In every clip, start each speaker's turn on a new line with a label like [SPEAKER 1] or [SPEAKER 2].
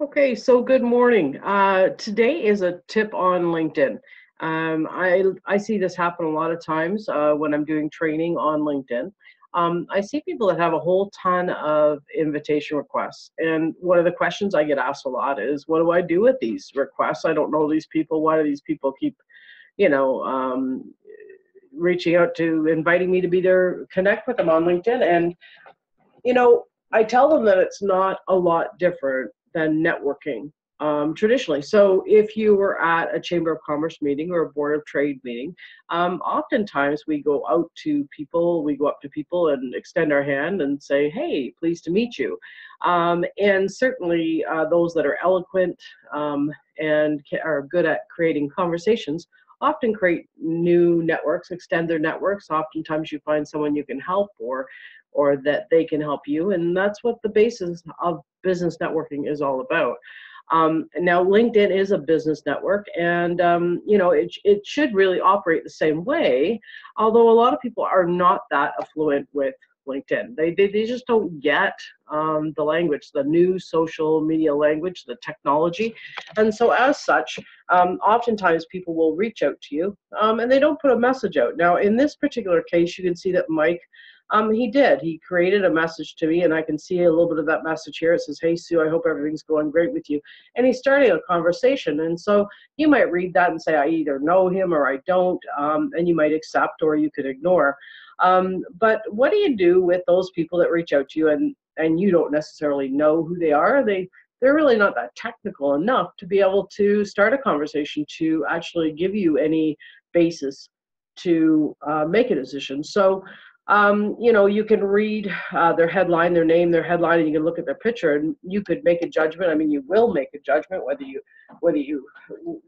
[SPEAKER 1] Okay, so good morning. Today is a tip on LinkedIn. I see this happen a lot of times when I'm doing training on LinkedIn. I see people that have a whole ton of invitation requests, and one of the questions I get asked a lot is, "What do I do with these requests? I don't know these people. Why do these people keep, you know, um, reaching out to inviting me to be there, connect with them on LinkedIn?" And you know, I tell them that it's not a lot different than networking traditionally. So if you were at a Chamber of Commerce meeting or a Board of Trade meeting, oftentimes we go out to people, we go up to people and extend our hand and say, "Hey, pleased to meet you." And certainly those that are eloquent and are good at creating conversations often create new networks, extend their networks. Oftentimes you find someone you can help or that they can help you. And that's what the basis of business networking is all about. Now, LinkedIn is a business network, and it should really operate the same way. Although a lot of people are not that affluent with LinkedIn, they just don't get the language, the new social media language, the technology, and so as such, oftentimes people will reach out to you, and they don't put a message out. Now, in this particular case, you can see that Mike he did. He created a message to me, and I can see a little bit of that message here. It says, "Hey, Sue, I hope everything's going great with you." And he's starting a conversation. And so you might read that and say, "I either know him or I don't," and you might accept or you could ignore. But what do you do with those people that reach out to you and you don't necessarily know who they are? They're really not that technical enough to be able to start a conversation to actually give you any basis to make a decision. So you can read their headline, their name, their headline, and you can look at their picture, and you could make a judgment. I mean, you will make a judgment whether you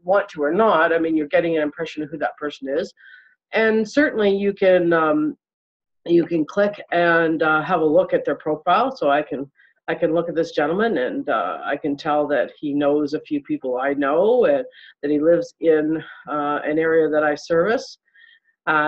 [SPEAKER 1] want to or not. I mean, you're getting an impression of who that person is, and certainly you can click and have a look at their profile. So I can look at this gentleman, and I can tell that he knows a few people I know, and that he lives in an area that I service.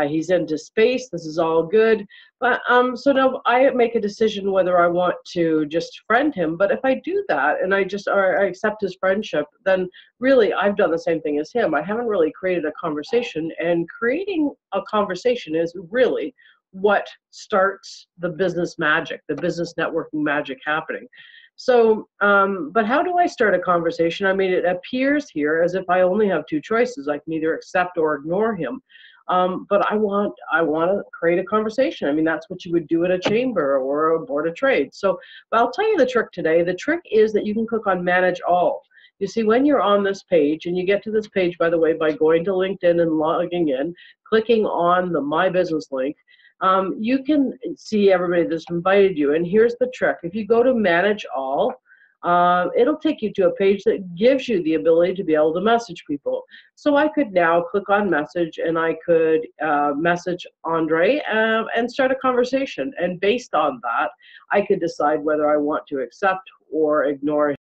[SPEAKER 1] He's into space. This is all good. But so now I make a decision whether I want to just friend him. But if I do that and I accept his friendship, then really I've done the same thing as him. I haven't really created a conversation, and creating a conversation is really what starts the business magic, the business networking magic happening. So, but how do I start a conversation? I mean, it appears here as if I only have two choices. I can either accept or ignore him. But I want to create a conversation. I mean, that's what you would do at a chamber or a board of trade. So, but I'll tell you the trick today. The trick is that you can click on Manage All. You see, when you're on this page, and you get to this page, by the way, by going to LinkedIn and logging in, clicking on the My Business link, you can see everybody that's invited you. And here's the trick. If you go to Manage All, it'll take you to a page that gives you the ability to be able to message people. So I could now click on message, and I could message Andre and start a conversation. And based on that, I could decide whether I want to accept or ignore